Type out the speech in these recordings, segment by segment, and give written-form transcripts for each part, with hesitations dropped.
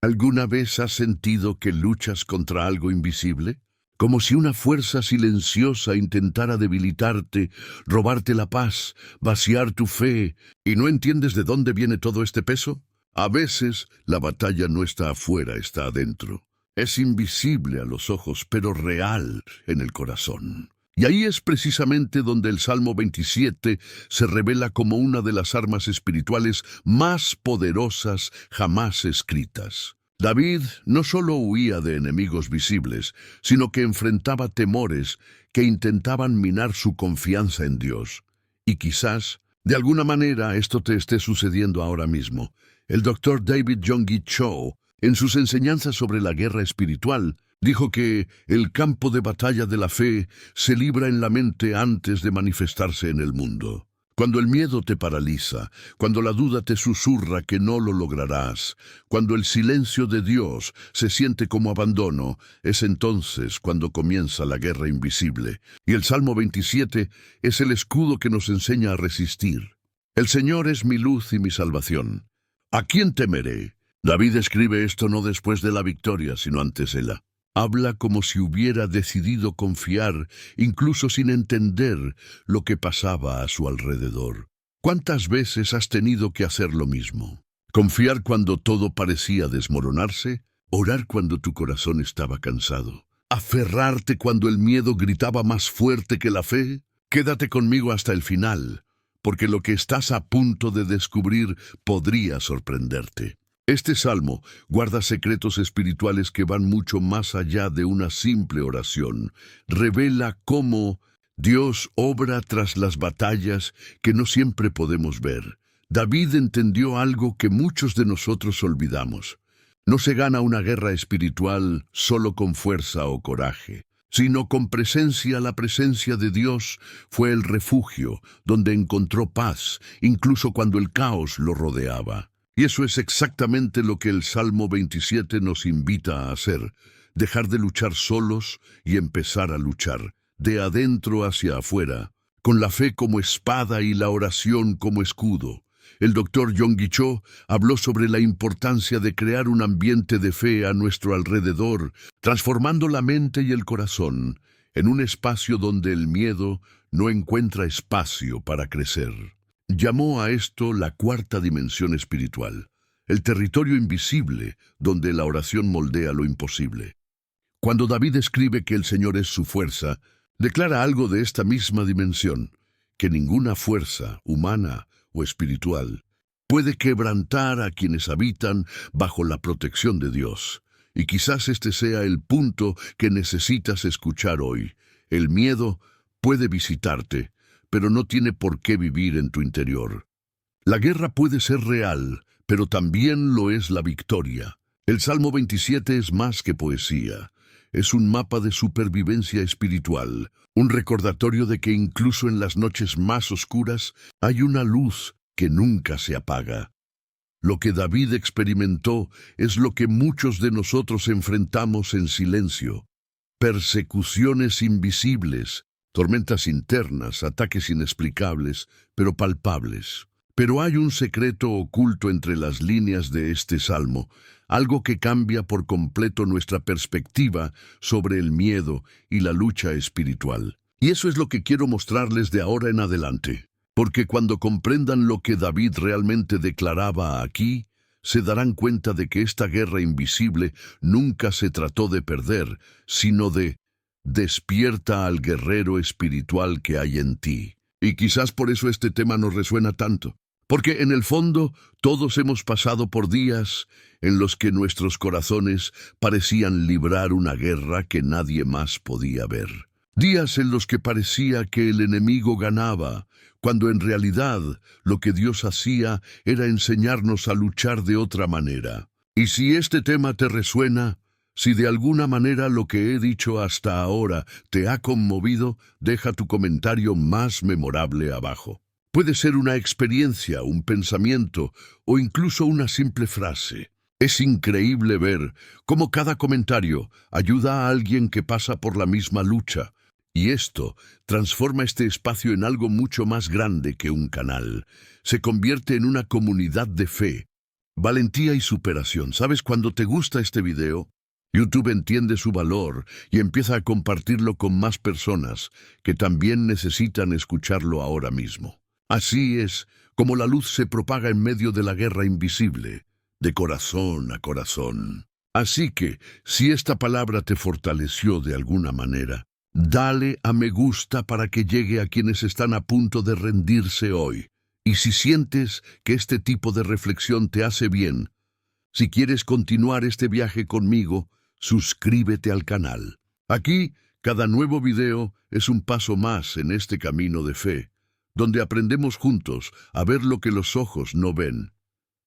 ¿Alguna vez has sentido que luchas contra algo invisible? Como si una fuerza silenciosa intentara debilitarte, robarte la paz, vaciar tu fe, ¿y no entiendes de dónde viene todo este peso? A veces la batalla no está afuera, está adentro. Es invisible a los ojos, pero real en el corazón. Y ahí es precisamente donde el Salmo 27 se revela como una de las armas espirituales más poderosas jamás escritas. David no solo huía de enemigos visibles, sino que enfrentaba temores que intentaban minar su confianza en Dios. Y quizás, de alguna manera, esto te esté sucediendo ahora mismo. El doctor David Yonggi Cho, en sus enseñanzas sobre la guerra espiritual, dijo que el campo de batalla de la fe se libra en la mente antes de manifestarse en el mundo. Cuando el miedo te paraliza, cuando la duda te susurra que no lo lograrás, cuando el silencio de Dios se siente como abandono, es entonces cuando comienza la guerra invisible. Y el Salmo 27 es el escudo que nos enseña a resistir. El Señor es mi luz y mi salvación. ¿A quién temeré? David escribe esto no después de la victoria, sino antesela. Habla como si hubiera decidido confiar, incluso sin entender lo que pasaba a su alrededor. ¿Cuántas veces has tenido que hacer lo mismo? Confiar cuando todo parecía desmoronarse, orar cuando tu corazón estaba cansado, aferrarte cuando el miedo gritaba más fuerte que la fe. Quédate conmigo hasta el final, porque lo que estás a punto de descubrir podría sorprenderte. Este salmo guarda secretos espirituales que van mucho más allá de una simple oración. Revela cómo Dios obra tras las batallas que no siempre podemos ver. David entendió algo que muchos de nosotros olvidamos. No se gana una guerra espiritual solo con fuerza o coraje, sino con presencia. La presencia de Dios fue el refugio donde encontró paz, incluso cuando el caos lo rodeaba. Y eso es exactamente lo que el Salmo 27 nos invita a hacer, dejar de luchar solos y empezar a luchar, de adentro hacia afuera, con la fe como espada y la oración como escudo. El doctor Yonggi Cho habló sobre la importancia de crear un ambiente de fe a nuestro alrededor, transformando la mente y el corazón en un espacio donde el miedo no encuentra espacio para crecer. Llamó a esto la cuarta dimensión espiritual, el territorio invisible donde la oración moldea lo imposible. Cuando David escribe que el Señor es su fuerza, declara algo de esta misma dimensión, que ninguna fuerza, humana o espiritual, puede quebrantar a quienes habitan bajo la protección de Dios. Y quizás este sea el punto que necesitas escuchar hoy. El miedo puede visitarte, pero no tiene por qué vivir en tu interior. La guerra puede ser real, pero también lo es la victoria. El Salmo 27 es más que poesía. Es un mapa de supervivencia espiritual, un recordatorio de que incluso en las noches más oscuras hay una luz que nunca se apaga. Lo que David experimentó es lo que muchos de nosotros enfrentamos en silencio. Persecuciones invisibles, tormentas internas, ataques inexplicables, pero palpables. Pero hay un secreto oculto entre las líneas de este salmo, algo que cambia por completo nuestra perspectiva sobre el miedo y la lucha espiritual. Y eso es lo que quiero mostrarles de ahora en adelante, porque cuando comprendan lo que David realmente declaraba aquí, se darán cuenta de que esta guerra invisible nunca se trató de perder, sino de despierta al guerrero espiritual que hay en ti. Y quizás por eso este tema nos resuena tanto. Porque en el fondo todos hemos pasado por días en los que nuestros corazones parecían librar una guerra que nadie más podía ver. Días en los que parecía que el enemigo ganaba, cuando en realidad lo que Dios hacía era enseñarnos a luchar de otra manera. Y si este tema te resuena, si de alguna manera lo que he dicho hasta ahora te ha conmovido, deja tu comentario más memorable abajo. Puede ser una experiencia, un pensamiento o incluso una simple frase. Es increíble ver cómo cada comentario ayuda a alguien que pasa por la misma lucha. Y esto transforma este espacio en algo mucho más grande que un canal. Se convierte en una comunidad de fe, Valentía y superación. ¿Sabes? Cuando te gusta este video, YouTube entiende su valor y empieza a compartirlo con más personas que también necesitan escucharlo ahora mismo. Así es como la luz se propaga en medio de la guerra invisible, de corazón a corazón. Así que, si esta palabra te fortaleció de alguna manera, dale a me gusta para que llegue a quienes están a punto de rendirse hoy. Y si sientes que este tipo de reflexión te hace bien, si quieres continuar este viaje conmigo, suscríbete al canal. Aquí, cada nuevo video es un paso más en este camino de fe, donde aprendemos juntos a ver lo que los ojos no ven,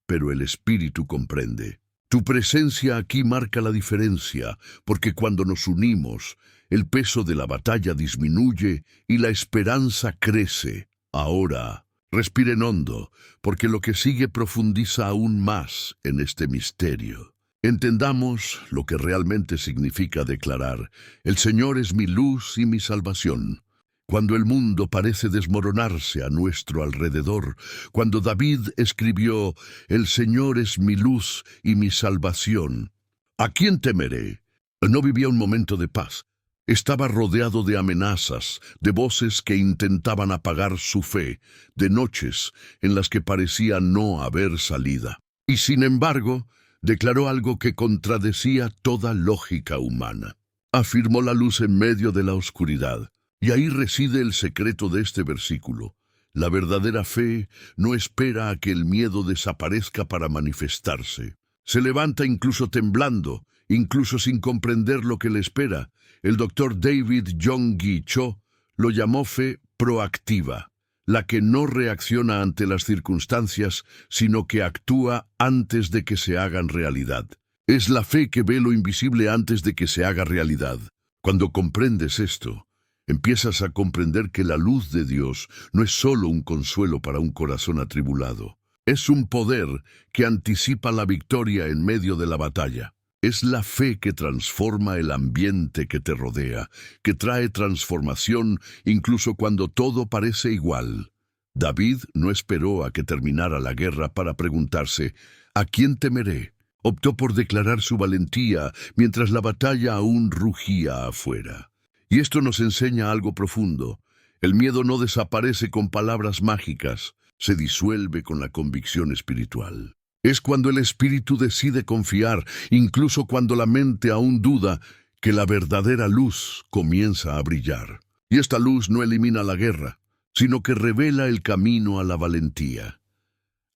pero el espíritu comprende. Tu presencia aquí marca la diferencia, porque cuando nos unimos, el peso de la batalla disminuye y la esperanza crece. Ahora, respiren hondo, porque lo que sigue profundiza aún más en este misterio. Entendamos lo que realmente significa declarar: el Señor es mi luz y mi salvación. Cuando el mundo parece desmoronarse a nuestro alrededor, cuando David escribió: el Señor es mi luz y mi salvación, ¿a quién temeré? No vivía un momento de paz. Estaba rodeado de amenazas, de voces que intentaban apagar su fe, de noches en las que parecía no haber salida. Y sin embargo, declaró algo que contradecía toda lógica humana. Afirmó la luz en medio de la oscuridad. Y ahí reside el secreto de este versículo. La verdadera fe no espera a que el miedo desaparezca para manifestarse. Se levanta incluso temblando, incluso sin comprender lo que le espera. El doctor David Yonggi Cho lo llamó fe proactiva, la que no reacciona ante las circunstancias, sino que actúa antes de que se hagan realidad. Es la fe que ve lo invisible antes de que se haga realidad. Cuando comprendes esto, empiezas a comprender que la luz de Dios no es solo un consuelo para un corazón atribulado. Es un poder que anticipa la victoria en medio de la batalla. Es la fe que transforma el ambiente que te rodea, que trae transformación incluso cuando todo parece igual. David no esperó a que terminara la guerra para preguntarse: ¿a quién temeré? Optó por declarar su valentía mientras la batalla aún rugía afuera. Y esto nos enseña algo profundo. El miedo no desaparece con palabras mágicas, se disuelve con la convicción espiritual. Es cuando el espíritu decide confiar, incluso cuando la mente aún duda, que la verdadera luz comienza a brillar. Y esta luz no elimina la guerra, sino que revela el camino a la valentía.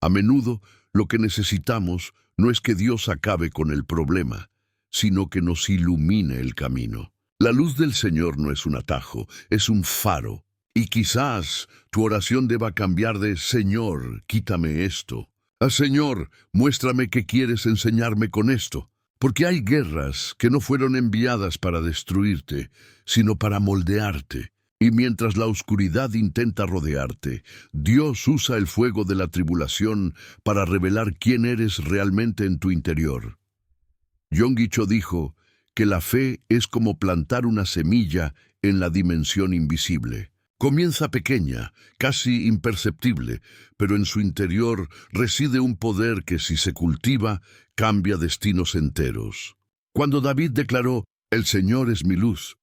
A menudo, lo que necesitamos no es que Dios acabe con el problema, sino que nos ilumine el camino. La luz del Señor no es un atajo, es un faro. Y quizás tu oración deba cambiar de: Señor, quítame esto, a Señor, muéstrame qué quieres enseñarme con esto. Porque hay guerras que no fueron enviadas para destruirte, sino para moldearte. Y mientras la oscuridad intenta rodearte, Dios usa el fuego de la tribulación para revelar quién eres realmente en tu interior. Yonggi Cho dijo que la fe es como plantar una semilla en la dimensión invisible. Comienza pequeña, casi imperceptible, pero en su interior reside un poder que, si se cultiva, cambia destinos enteros. Cuando David declaró: el Señor es mi luz,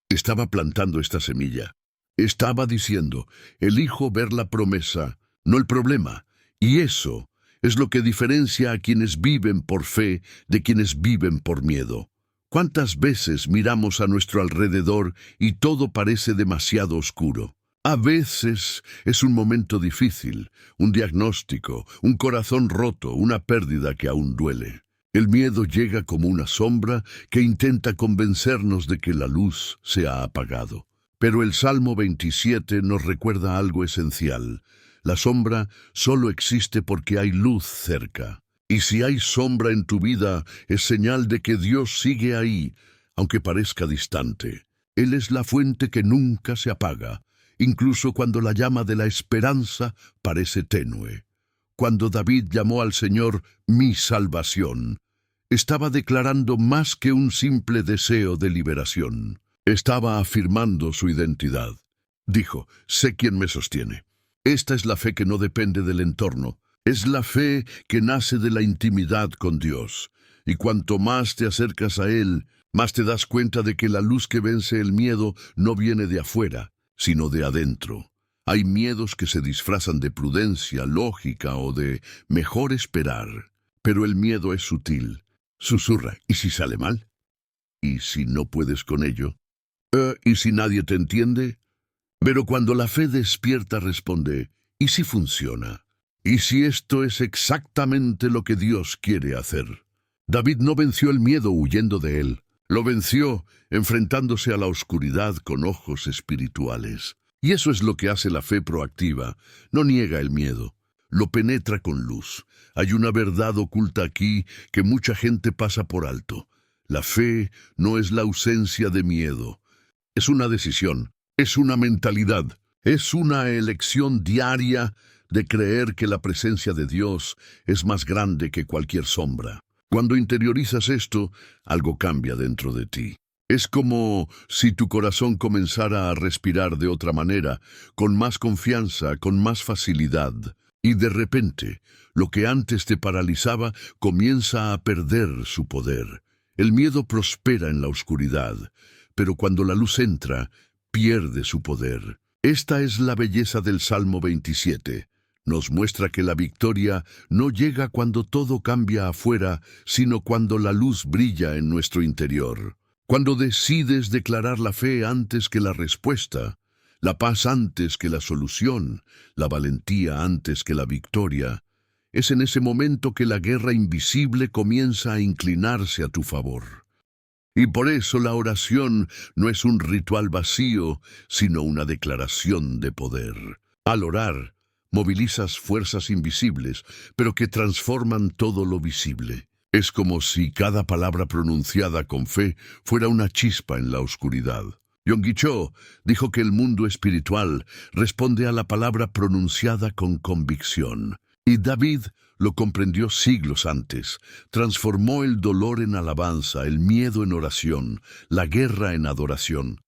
estaba plantando esta semilla. Estaba diciendo: elijo ver la promesa, no el problema. Y eso es lo que diferencia a quienes viven por fe de quienes viven por miedo. ¿Cuántas veces miramos a nuestro alrededor y todo parece demasiado oscuro? A veces es un momento difícil, un diagnóstico, un corazón roto, una pérdida que aún duele. El miedo llega como una sombra que intenta convencernos de que la luz se ha apagado. Pero el Salmo 27 nos recuerda algo esencial. La sombra solo existe porque hay luz cerca. Y si hay sombra en tu vida, es señal de que Dios sigue ahí, aunque parezca distante. Él es la fuente que nunca se apaga, incluso cuando la llama de la esperanza parece tenue. Cuando David llamó al Señor mi salvación, estaba declarando más que un simple deseo de liberación. Estaba afirmando su identidad. Dijo: sé quién me sostiene. Esta es la fe que no depende del entorno, Es la fe que nace de la intimidad con Dios. Y cuanto más te acercas a Él, más te das cuenta de que la luz que vence el miedo no viene de afuera, sino de adentro. Hay miedos que se disfrazan de prudencia, lógica o de mejor esperar. Pero el miedo es sutil. Susurra, ¿y si sale mal? ¿Y si no puedes con ello? ¿Y si nadie te entiende? Pero cuando la fe despierta responde, ¿y si funciona? ¿Y si esto es exactamente lo que Dios quiere hacer? David no venció el miedo huyendo de él. Lo venció enfrentándose a la oscuridad con ojos espirituales. Y eso es lo que hace la fe proactiva. No niega el miedo, lo penetra con luz. Hay una verdad oculta aquí que mucha gente pasa por alto. La fe no es la ausencia de miedo. Es una decisión, es una mentalidad, es una elección diaria de creer que la presencia de Dios es más grande que cualquier sombra. Cuando interiorizas esto, algo cambia dentro de ti. Es como si tu corazón comenzara a respirar de otra manera, con más confianza, con más facilidad. Y de repente, lo que antes te paralizaba comienza a perder su poder. El miedo prospera en la oscuridad, pero cuando la luz entra, pierde su poder. Esta es la belleza del Salmo 27. Nos muestra que la victoria no llega cuando todo cambia afuera, sino cuando la luz brilla en nuestro interior. Cuando decides declarar la fe antes que la respuesta, la paz antes que la solución, la valentía antes que la victoria, es en ese momento que la guerra invisible comienza a inclinarse a tu favor. Y por eso la oración no es un ritual vacío, sino una declaración de poder. Al orar, movilizas fuerzas invisibles, pero que transforman todo lo visible. Es como si cada palabra pronunciada con fe fuera una chispa en la oscuridad. Yonggi Cho dijo que el mundo espiritual responde a la palabra pronunciada con convicción. Y David lo comprendió siglos antes. Transformó el dolor en alabanza, el miedo en oración, la guerra en adoración.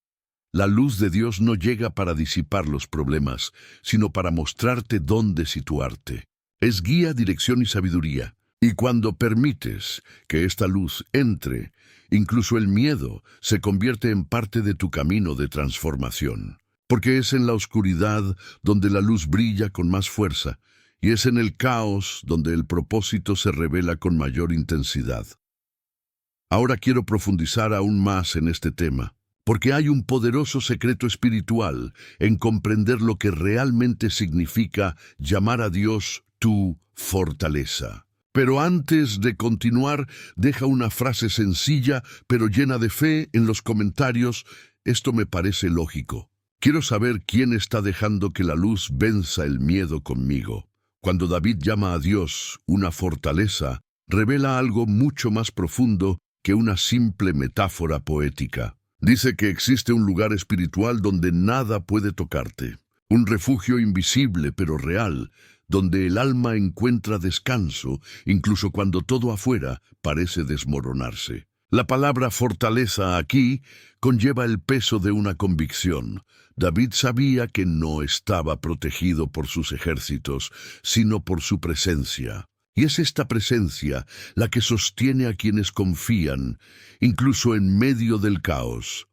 La luz de Dios no llega para disipar los problemas, sino para mostrarte dónde situarte. Es guía, dirección y sabiduría. Y cuando permites que esta luz entre, incluso el miedo se convierte en parte de tu camino de transformación. Porque es en la oscuridad donde la luz brilla con más fuerza, y es en el caos donde el propósito se revela con mayor intensidad. Ahora quiero profundizar aún más en este tema, porque hay un poderoso secreto espiritual en comprender lo que realmente significa llamar a Dios tu fortaleza. Pero antes de continuar, deja una frase sencilla pero llena de fe en los comentarios. Esto me parece lógico. Quiero saber quién está dejando que la luz venza el miedo conmigo. Cuando David llama a Dios una fortaleza, revela algo mucho más profundo que una simple metáfora poética. Dice que existe un lugar espiritual donde nada puede tocarte, un refugio invisible pero real, donde el alma encuentra descanso, incluso cuando todo afuera parece desmoronarse. La palabra fortaleza aquí conlleva el peso de una convicción. David sabía que no estaba protegido por sus ejércitos, sino por su presencia. Y es esta presencia la que sostiene a quienes confían, incluso en medio del caos.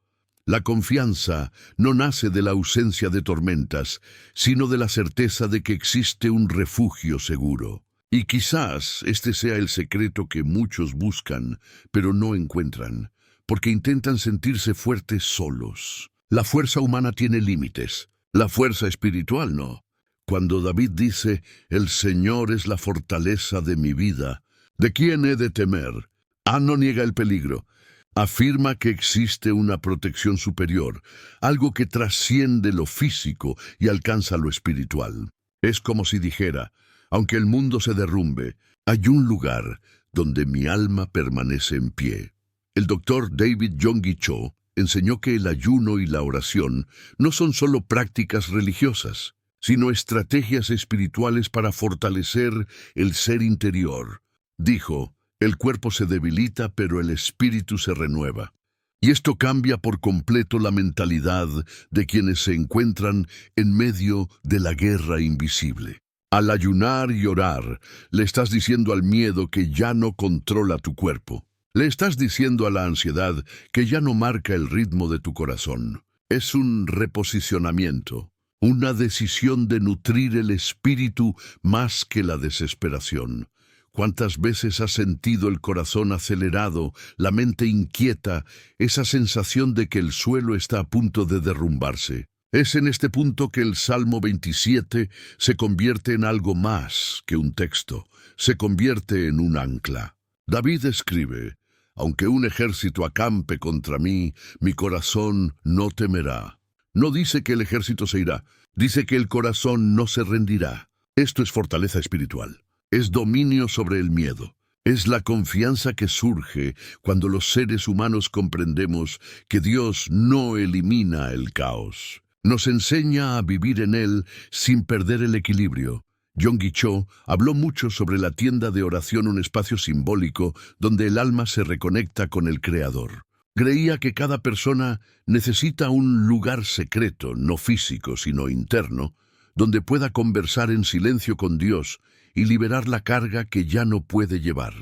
La confianza no nace de la ausencia de tormentas, sino de la certeza de que existe un refugio seguro. Y quizás este sea el secreto que muchos buscan, pero no encuentran, porque intentan sentirse fuertes solos. La fuerza humana tiene límites, la fuerza espiritual no. Cuando David dice, «El Señor es la fortaleza de mi vida», ¿de quién he de temer? No niega el peligro. Afirma que existe una protección superior, algo que trasciende lo físico y alcanza lo espiritual. Es como si dijera, aunque el mundo se derrumbe, hay un lugar donde mi alma permanece en pie. El doctor David Yonggi Cho enseñó que el ayuno y la oración no son solo prácticas religiosas, sino estrategias espirituales para fortalecer el ser interior. Dijo, el cuerpo se debilita, pero el espíritu se renueva. Y esto cambia por completo la mentalidad de quienes se encuentran en medio de la guerra invisible. Al ayunar y orar, le estás diciendo al miedo que ya no controla tu cuerpo. Le estás diciendo a la ansiedad que ya no marca el ritmo de tu corazón. Es un reposicionamiento, una decisión de nutrir el espíritu más que la desesperación. ¿Cuántas veces has sentido el corazón acelerado, la mente inquieta, esa sensación de que el suelo está a punto de derrumbarse? Es en este punto que el Salmo 27 se convierte en algo más que un texto, se convierte en un ancla. David escribe: aunque un ejército acampe contra mí, mi corazón no temerá. No dice que el ejército se irá, dice que el corazón no se rendirá. Esto es fortaleza espiritual. Es dominio sobre el miedo. Es la confianza que surge cuando los seres humanos comprendemos que Dios no elimina el caos. Nos enseña a vivir en él sin perder el equilibrio. Yonggi Cho habló mucho sobre la tienda de oración, un espacio simbólico donde el alma se reconecta con el Creador. Creía que cada persona necesita un lugar secreto, no físico, sino interno, donde pueda conversar en silencio con Dios y liberar la carga que ya no puede llevar.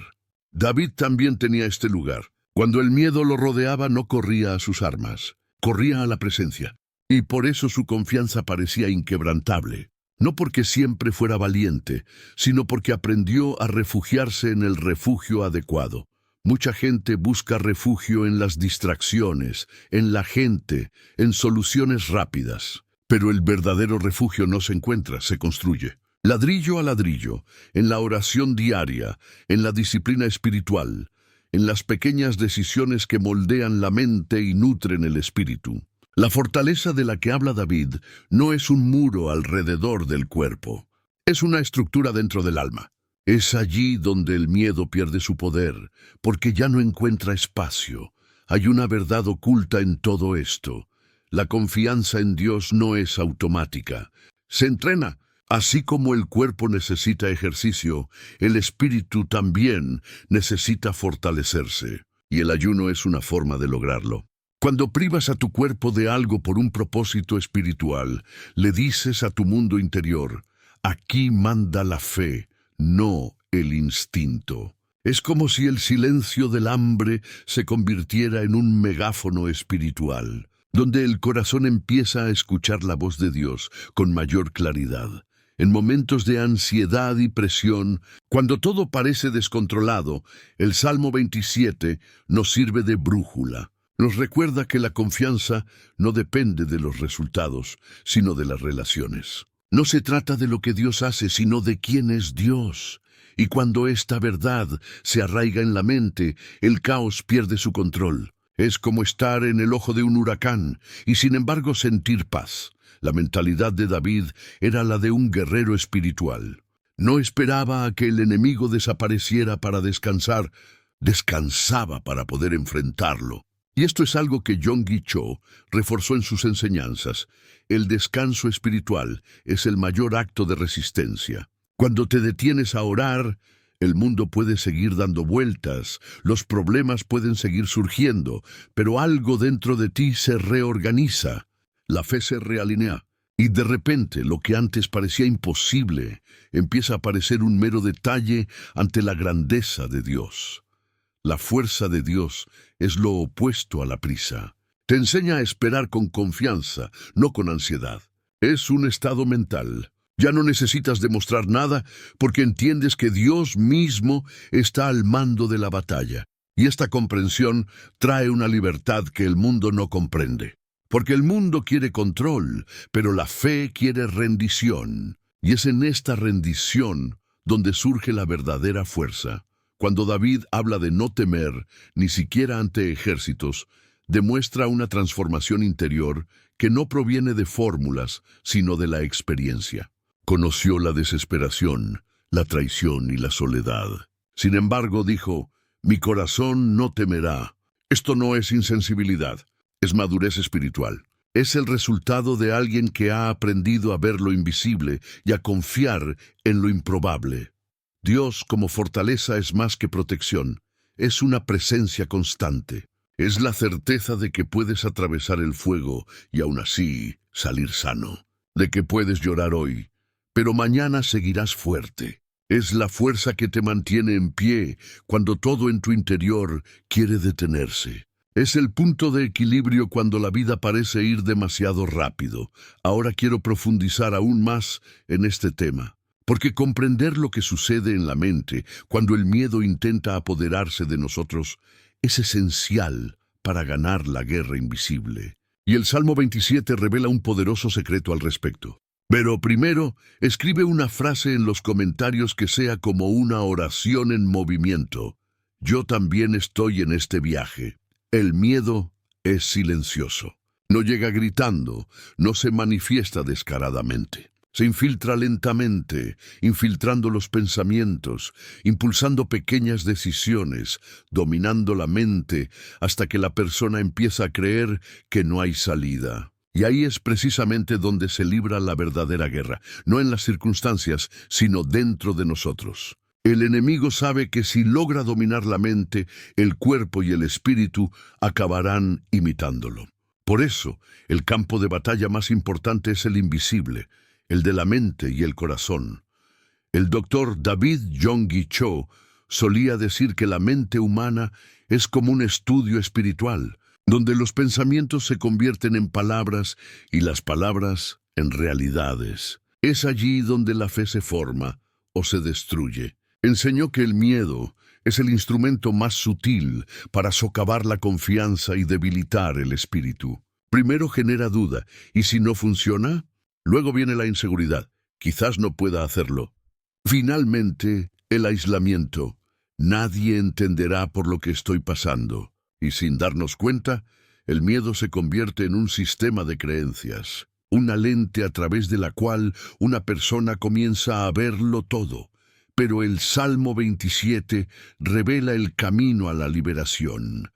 David también tenía este lugar. Cuando el miedo lo rodeaba, no corría a sus armas, corría a la presencia, y por eso su confianza parecía inquebrantable. No porque siempre fuera valiente, sino porque aprendió a refugiarse en el refugio adecuado. Mucha gente busca refugio en las distracciones, en la gente, en soluciones rápidas. Pero el verdadero refugio no se encuentra, se construye. Ladrillo a ladrillo, en la oración diaria, en la disciplina espiritual, en las pequeñas decisiones que moldean la mente y nutren el espíritu. La fortaleza de la que habla David no es un muro alrededor del cuerpo, es una estructura dentro del alma. Es allí donde el miedo pierde su poder, porque ya no encuentra espacio. Hay una verdad oculta en todo esto. La confianza en Dios no es automática. Se entrena. Así como el cuerpo necesita ejercicio, el espíritu también necesita fortalecerse. Y el ayuno es una forma de lograrlo. Cuando privas a tu cuerpo de algo por un propósito espiritual, le dices a tu mundo interior: aquí manda la fe, no el instinto. Es como si el silencio del hambre se convirtiera en un megáfono espiritual, donde el corazón empieza a escuchar la voz de Dios con mayor claridad. En momentos de ansiedad y presión, cuando todo parece descontrolado, el Salmo 27 nos sirve de brújula. Nos recuerda que la confianza no depende de los resultados, sino de las relaciones. No se trata de lo que Dios hace, sino de quién es Dios. Y cuando esta verdad se arraiga en la mente, el caos pierde su control. Es como estar en el ojo de un huracán y sin embargo sentir paz. La mentalidad de David era la de un guerrero espiritual. No esperaba a que el enemigo desapareciera para descansar, descansaba para poder enfrentarlo. Y esto es algo que Yonggi Cho reforzó en sus enseñanzas. El descanso espiritual es el mayor acto de resistencia. Cuando te detienes a orar, el mundo puede seguir dando vueltas, los problemas pueden seguir surgiendo, pero algo dentro de ti se reorganiza. La fe se realinea, y de repente lo que antes parecía imposible empieza a parecer un mero detalle ante la grandeza de Dios. La fuerza de Dios es lo opuesto a la prisa. Te enseña a esperar con confianza, no con ansiedad. Es un estado mental. Ya no necesitas demostrar nada porque entiendes que Dios mismo está al mando de la batalla. Y esta comprensión trae una libertad que el mundo no comprende. Porque el mundo quiere control, pero la fe quiere rendición. Y es en esta rendición donde surge la verdadera fuerza. Cuando David habla de no temer, ni siquiera ante ejércitos, demuestra una transformación interior que no proviene de fórmulas, sino de la experiencia. Conoció la desesperación, la traición y la soledad. Sin embargo, dijo: mi corazón no temerá. Esto no es insensibilidad, es madurez espiritual. Es el resultado de alguien que ha aprendido a ver lo invisible y a confiar en lo improbable. Dios como fortaleza es más que protección, es una presencia constante. Es la certeza de que puedes atravesar el fuego y aún así salir sano. De que puedes llorar hoy, pero mañana seguirás fuerte. Es la fuerza que te mantiene en pie cuando todo en tu interior quiere detenerse. Es el punto de equilibrio cuando la vida parece ir demasiado rápido. Ahora quiero profundizar aún más en este tema, porque comprender lo que sucede en la mente cuando el miedo intenta apoderarse de nosotros es esencial para ganar la guerra invisible. Y el Salmo 27 revela un poderoso secreto al respecto. Pero primero, escribe una frase en los comentarios que sea como una oración en movimiento. Yo también estoy en este viaje. El miedo es silencioso. No llega gritando, no se manifiesta descaradamente. Se infiltra lentamente, infiltrando los pensamientos, impulsando pequeñas decisiones, dominando la mente, hasta que la persona empieza a creer que no hay salida. Y ahí es precisamente donde se libra la verdadera guerra, no en las circunstancias, sino dentro de nosotros. El enemigo sabe que si logra dominar la mente, el cuerpo y el espíritu acabarán imitándolo. Por eso, el campo de batalla más importante es el invisible, el de la mente y el corazón. El doctor David Yonggi Cho solía decir que la mente humana es como un estudio espiritual, donde los pensamientos se convierten en palabras y las palabras en realidades. Es allí donde la fe se forma o se destruye. Enseñó que el miedo es el instrumento más sutil para socavar la confianza y debilitar el espíritu. Primero genera duda, y si no funciona, luego viene la inseguridad. Quizás no pueda hacerlo. Finalmente, el aislamiento. Nadie entenderá por lo que estoy pasando. Y sin darnos cuenta, el miedo se convierte en un sistema de creencias, una lente a través de la cual una persona comienza a verlo todo. Pero el Salmo 27 revela el camino a la liberación.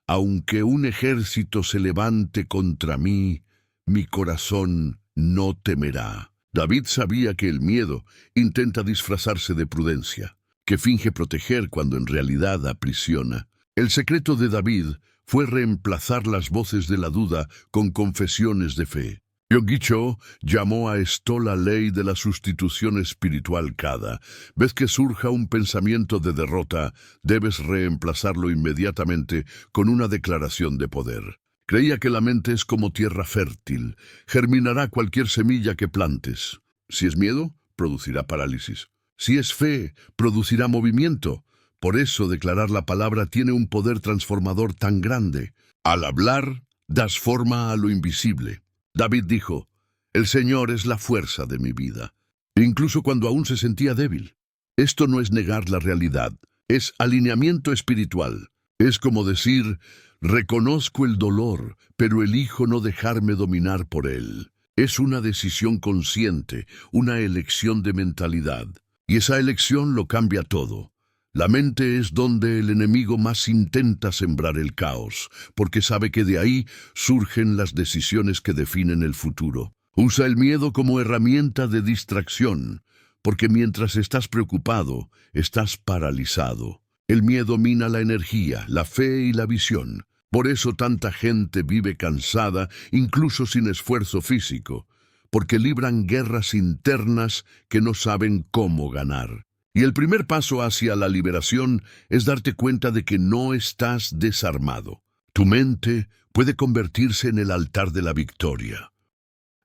Aunque un ejército se levante contra mí, mi corazón no temerá. David sabía que el miedo intenta disfrazarse de prudencia, que finge proteger cuando en realidad aprisiona. El secreto de David fue reemplazar las voces de la duda con confesiones de fe. Yonggi Cho llamó a esto la ley de la sustitución espiritual. Cada vez que surja un pensamiento de derrota, debes reemplazarlo inmediatamente con una declaración de poder. Creía que la mente es como tierra fértil, germinará cualquier semilla que plantes. Si es miedo, producirá parálisis. Si es fe, producirá movimiento. Por eso declarar la palabra tiene un poder transformador tan grande. Al hablar, das forma a lo invisible. David dijo, el Señor es la fuerza de mi vida, incluso cuando aún se sentía débil. Esto no es negar la realidad, es alineamiento espiritual. Es como decir, reconozco el dolor, pero elijo no dejarme dominar por él. Es una decisión consciente, una elección de mentalidad. Y esa elección lo cambia todo. La mente es donde el enemigo más intenta sembrar el caos, porque sabe que de ahí surgen las decisiones que definen el futuro. Usa el miedo como herramienta de distracción, porque mientras estás preocupado, estás paralizado. El miedo mina la energía, la fe y la visión. Por eso tanta gente vive cansada, incluso sin esfuerzo físico, porque libran guerras internas que no saben cómo ganar. Y el primer paso hacia la liberación es darte cuenta de que no estás desarmado. Tu mente puede convertirse en el altar de la victoria.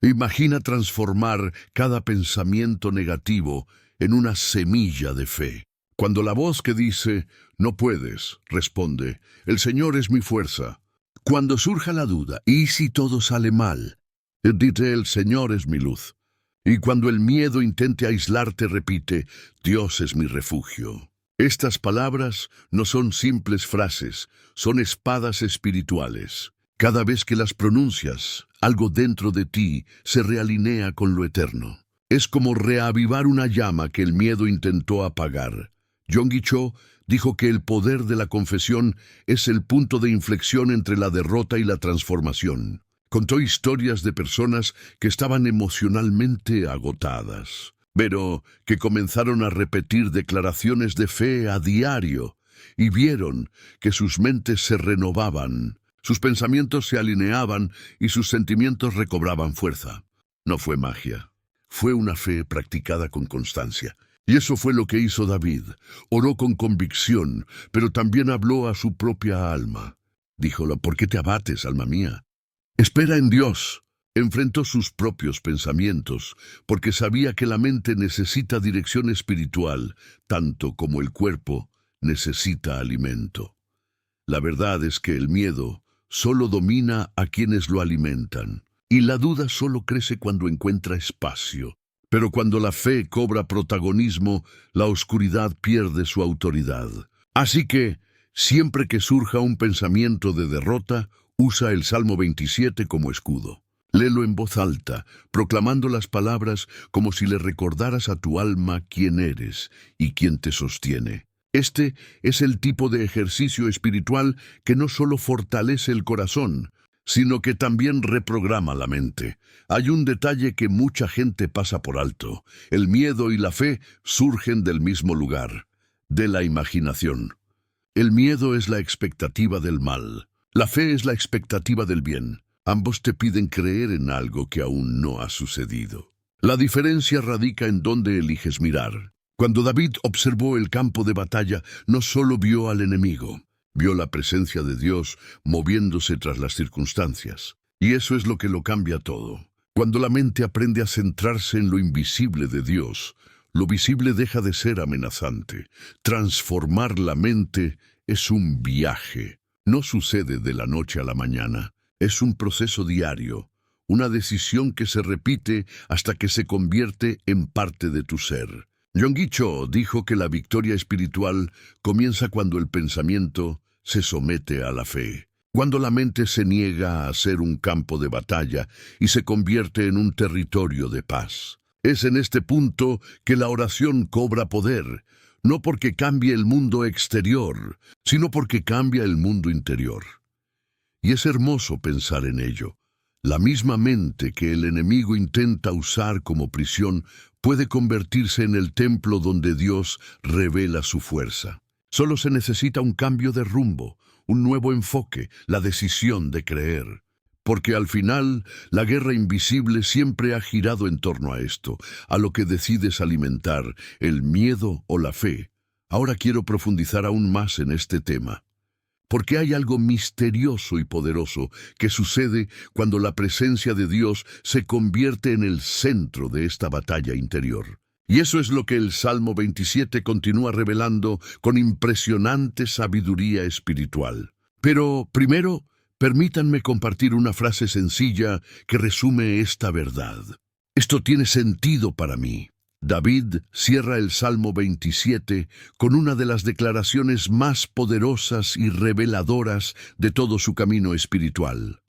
Imagina transformar cada pensamiento negativo en una semilla de fe. Cuando la voz que dice, no puedes, responde, el Señor es mi fuerza. Cuando surja la duda, ¿y si todo sale mal? Dite, el Señor es mi luz. Y cuando el miedo intente aislarte, repite, Dios es mi refugio. Estas palabras no son simples frases, son espadas espirituales. Cada vez que las pronuncias, algo dentro de ti se realinea con lo eterno. Es como reavivar una llama que el miedo intentó apagar. Yonggi Cho dijo que el poder de la confesión es el punto de inflexión entre la derrota y la transformación. Contó historias de personas que estaban emocionalmente agotadas, pero que comenzaron a repetir declaraciones de fe a diario y vieron que sus mentes se renovaban, sus pensamientos se alineaban y sus sentimientos recobraban fuerza. No fue magia. fue una fe practicada con constancia. Y eso fue lo que hizo David. Oró con convicción, pero también habló a su propia alma. Díjola: ¿por qué te abates, alma mía? Espera en Dios. Enfrentó sus propios pensamientos, porque sabía que la mente necesita dirección espiritual, tanto como el cuerpo necesita alimento. La verdad es que el miedo solo domina a quienes lo alimentan, y la duda solo crece cuando encuentra espacio. Pero cuando la fe cobra protagonismo, la oscuridad pierde su autoridad. Así que, siempre que surja un pensamiento de derrota, usa el Salmo 27 como escudo. Léelo en voz alta, proclamando las palabras como si le recordaras a tu alma quién eres y quién te sostiene. Este es el tipo de ejercicio espiritual que no solo fortalece el corazón, sino que también reprograma la mente. Hay un detalle que mucha gente pasa por alto. El miedo y la fe surgen del mismo lugar, de la imaginación. El miedo es la expectativa del mal. La fe es la expectativa del bien. Ambos te piden creer en algo que aún no ha sucedido. La diferencia radica en dónde eliges mirar. Cuando David observó el campo de batalla, no solo vio al enemigo, vio la presencia de Dios moviéndose tras las circunstancias. Y eso es lo que lo cambia todo. Cuando la mente aprende a centrarse en lo invisible de Dios, lo visible deja de ser amenazante. Transformar la mente es un viaje. No sucede de la noche a la mañana. Es un proceso diario, una decisión que se repite hasta que se convierte en parte de tu ser. Yonggi Cho dijo que la victoria espiritual comienza cuando el pensamiento se somete a la fe, cuando la mente se niega a ser un campo de batalla y se convierte en un territorio de paz. Es en este punto que la oración cobra poder, no porque cambie el mundo exterior, sino porque cambia el mundo interior. Y es hermoso pensar en ello. La misma mente que el enemigo intenta usar como prisión puede convertirse en el templo donde Dios revela su fuerza. Solo se necesita un cambio de rumbo, un nuevo enfoque, la decisión de creer. Porque al final, la guerra invisible siempre ha girado en torno a esto, a lo que decides alimentar, el miedo o la fe. Ahora quiero profundizar aún más en este tema. Porque hay algo misterioso y poderoso que sucede cuando la presencia de Dios se convierte en el centro de esta batalla interior. Y eso es lo que el Salmo 27 continúa revelando con impresionante sabiduría espiritual. Pero primero, permítanme compartir una frase sencilla que resume esta verdad. Esto tiene sentido para mí. David cierra el Salmo 27 con una de las declaraciones más poderosas y reveladoras de todo su camino espiritual.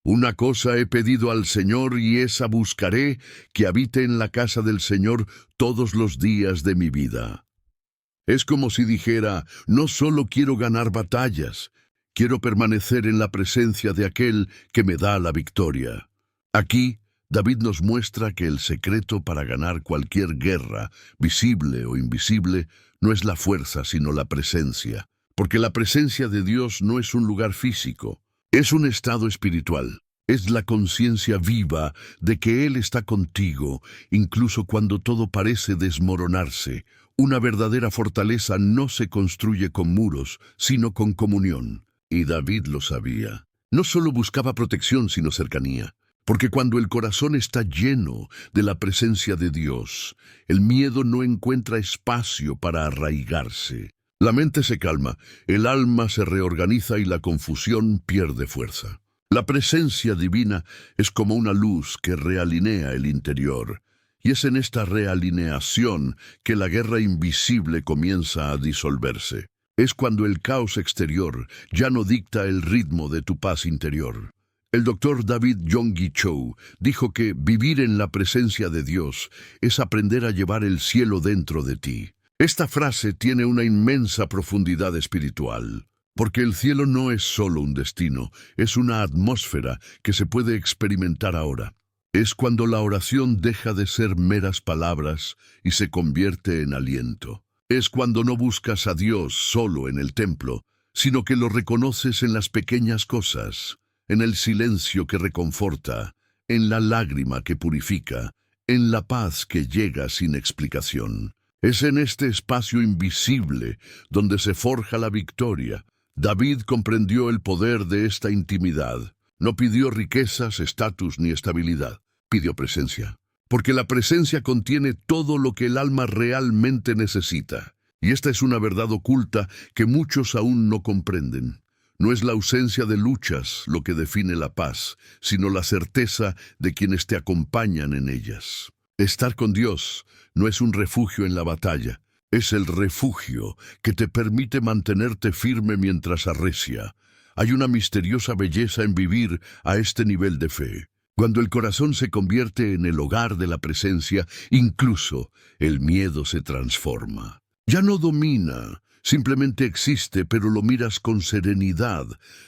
Una cosa he pedido al Señor y esa buscaré, que habite en la casa del Señor todos los días de mi vida. Es como si dijera, no solo quiero ganar batallas, quiero permanecer en la presencia de aquel que me da la victoria. Aquí, David nos muestra que el secreto para ganar cualquier guerra, visible o invisible, no es la fuerza, sino la presencia. Porque la presencia de Dios no es un lugar físico, es un estado espiritual. Es la conciencia viva de que Él está contigo, incluso cuando todo parece desmoronarse. Una verdadera fortaleza no se construye con muros, sino con comunión. Y David lo sabía. No solo buscaba protección, sino cercanía. Porque cuando el corazón está lleno de la presencia de Dios, el miedo no encuentra espacio para arraigarse. La mente se calma, el alma se reorganiza y la confusión pierde fuerza. La presencia divina es como una luz que realinea el interior, y es en esta realineación que la guerra invisible comienza a disolverse. Es cuando el caos exterior ya no dicta el ritmo de tu paz interior. El doctor David Yonggi Cho dijo que vivir en la presencia de Dios es aprender a llevar el cielo dentro de ti. Esta frase tiene una inmensa profundidad espiritual, porque el cielo no es solo un destino, es una atmósfera que se puede experimentar ahora. Es cuando la oración deja de ser meras palabras y se convierte en aliento. Es cuando no buscas a Dios solo en el templo, sino que lo reconoces en las pequeñas cosas, en el silencio que reconforta, en la lágrima que purifica, en la paz que llega sin explicación. Es en este espacio invisible donde se forja la victoria. David comprendió el poder de esta intimidad. No pidió riquezas, estatus ni estabilidad. Pidió presencia. Porque la presencia contiene todo lo que el alma realmente necesita. Y esta es una verdad oculta que muchos aún no comprenden. No es la ausencia de luchas lo que define la paz, sino la certeza de quienes te acompañan en ellas. Estar con Dios no es un refugio en la batalla, es el refugio que te permite mantenerte firme mientras arrecia. Hay una misteriosa belleza en vivir a este nivel de fe. Cuando el corazón se convierte en el hogar de la presencia, incluso el miedo se transforma. Ya no domina, simplemente existe, pero lo miras con serenidad,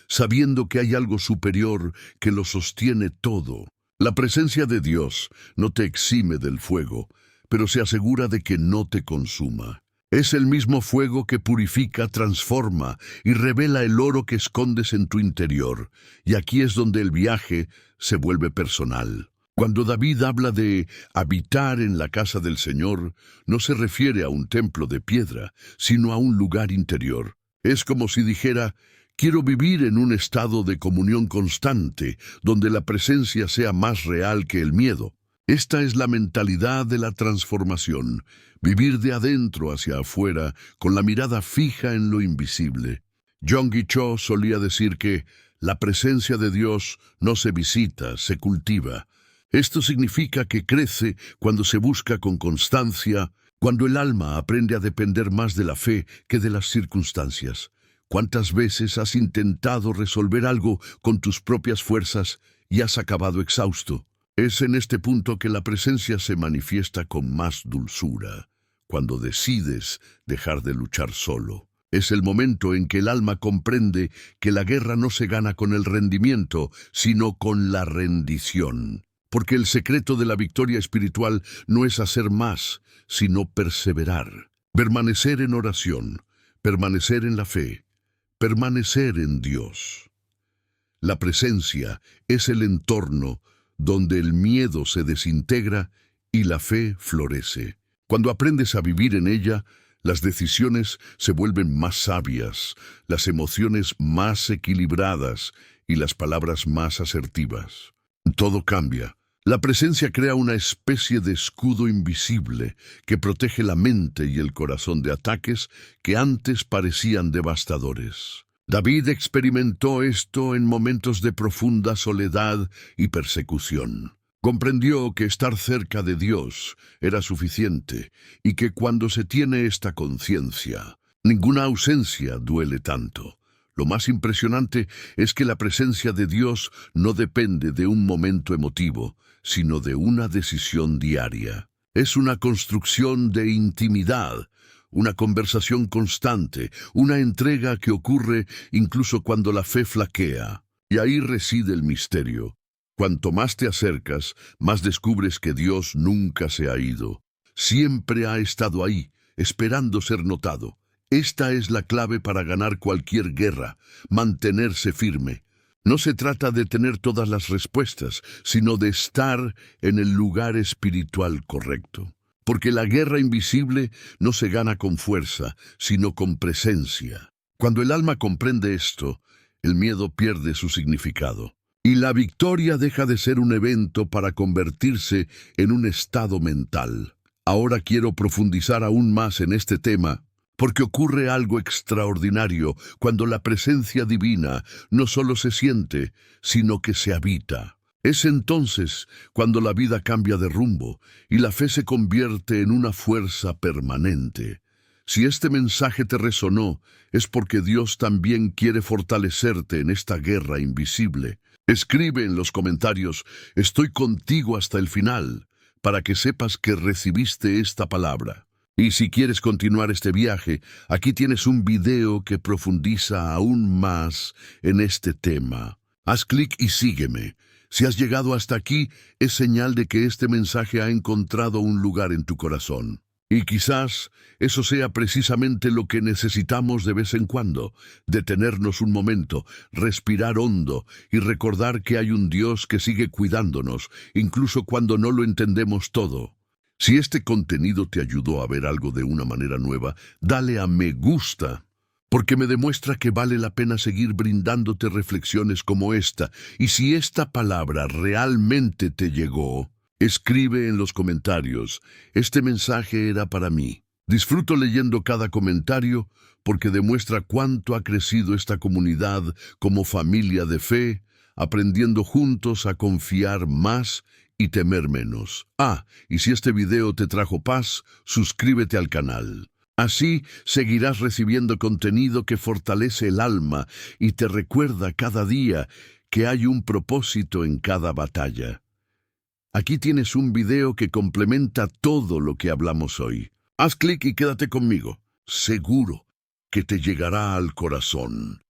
sabiendo que hay algo superior que lo sostiene todo. La presencia de Dios no te exime del fuego, pero se asegura de que no te consuma. Es el mismo fuego que purifica, transforma y revela el oro que escondes en tu interior. Y aquí es donde el viaje se vuelve personal. Cuando David habla de habitar en la casa del Señor, no se refiere a un templo de piedra, sino a un lugar interior. Es como si dijera: quiero vivir en un estado de comunión constante, donde la presencia sea más real que el miedo. Esta es la mentalidad de la transformación, vivir de adentro hacia afuera, con la mirada fija en lo invisible. Yonggi Cho solía decir que la presencia de Dios no se visita, se cultiva. Esto significa que crece cuando se busca con constancia, cuando el alma aprende a depender más de la fe que de las circunstancias. ¿Cuántas veces has intentado resolver algo con tus propias fuerzas y has acabado exhausto? Es en este punto que la presencia se manifiesta con más dulzura, cuando decides dejar de luchar solo. Es el momento en que el alma comprende que la guerra no se gana con el rendimiento, sino con la rendición. Porque el secreto de la victoria espiritual no es hacer más, sino perseverar. Permanecer en oración, permanecer en la fe, permanecer en Dios. La presencia es el entorno donde el miedo se desintegra y la fe florece. Cuando aprendes a vivir en ella, las decisiones se vuelven más sabias, las emociones más equilibradas y las palabras más asertivas. Todo cambia. La presencia crea una especie de escudo invisible que protege la mente y el corazón de ataques que antes parecían devastadores. David experimentó esto en momentos de profunda soledad y persecución. Comprendió que estar cerca de Dios era suficiente y que cuando se tiene esta conciencia, ninguna ausencia duele tanto. Lo más impresionante es que la presencia de Dios no depende de un momento emotivo, sino de una decisión diaria. Es una construcción de intimidad, una conversación constante, una entrega que ocurre incluso cuando la fe flaquea. Y ahí reside el misterio. Cuanto más te acercas, más descubres que Dios nunca se ha ido. Siempre ha estado ahí, esperando ser notado. Esta es la clave para ganar cualquier guerra, mantenerse firme. No se trata de tener todas las respuestas, sino de estar en el lugar espiritual correcto. Porque la guerra invisible no se gana con fuerza, sino con presencia. Cuando el alma comprende esto, el miedo pierde su significado. Y la victoria deja de ser un evento para convertirse en un estado mental. Ahora quiero profundizar aún más en este tema, porque ocurre algo extraordinario cuando la presencia divina no solo se siente, sino que se habita. Es entonces cuando la vida cambia de rumbo y la fe se convierte en una fuerza permanente. Si este mensaje te resonó, es porque Dios también quiere fortalecerte en esta guerra invisible. Escribe en los comentarios: estoy contigo hasta el final, para que sepas que recibiste esta palabra. Y si quieres continuar este viaje, aquí tienes un video que profundiza aún más en este tema. Haz clic y sígueme. Si has llegado hasta aquí, es señal de que este mensaje ha encontrado un lugar en tu corazón. Y quizás eso sea precisamente lo que necesitamos de vez en cuando, detenernos un momento, respirar hondo y recordar que hay un Dios que sigue cuidándonos, incluso cuando no lo entendemos todo. Si este contenido te ayudó a ver algo de una manera nueva, dale a me gusta, porque me demuestra que vale la pena seguir brindándote reflexiones como esta. Y si esta palabra realmente te llegó, escribe en los comentarios: este mensaje era para mí. Disfruto leyendo cada comentario porque demuestra cuánto ha crecido esta comunidad como familia de fe, aprendiendo juntos a confiar más y temer menos. Y si este video te trajo paz, suscríbete al canal. Así seguirás recibiendo contenido que fortalece el alma y te recuerda cada día que hay un propósito en cada batalla. Aquí tienes un video que complementa todo lo que hablamos hoy. Haz clic y quédate conmigo. Seguro que te llegará al corazón.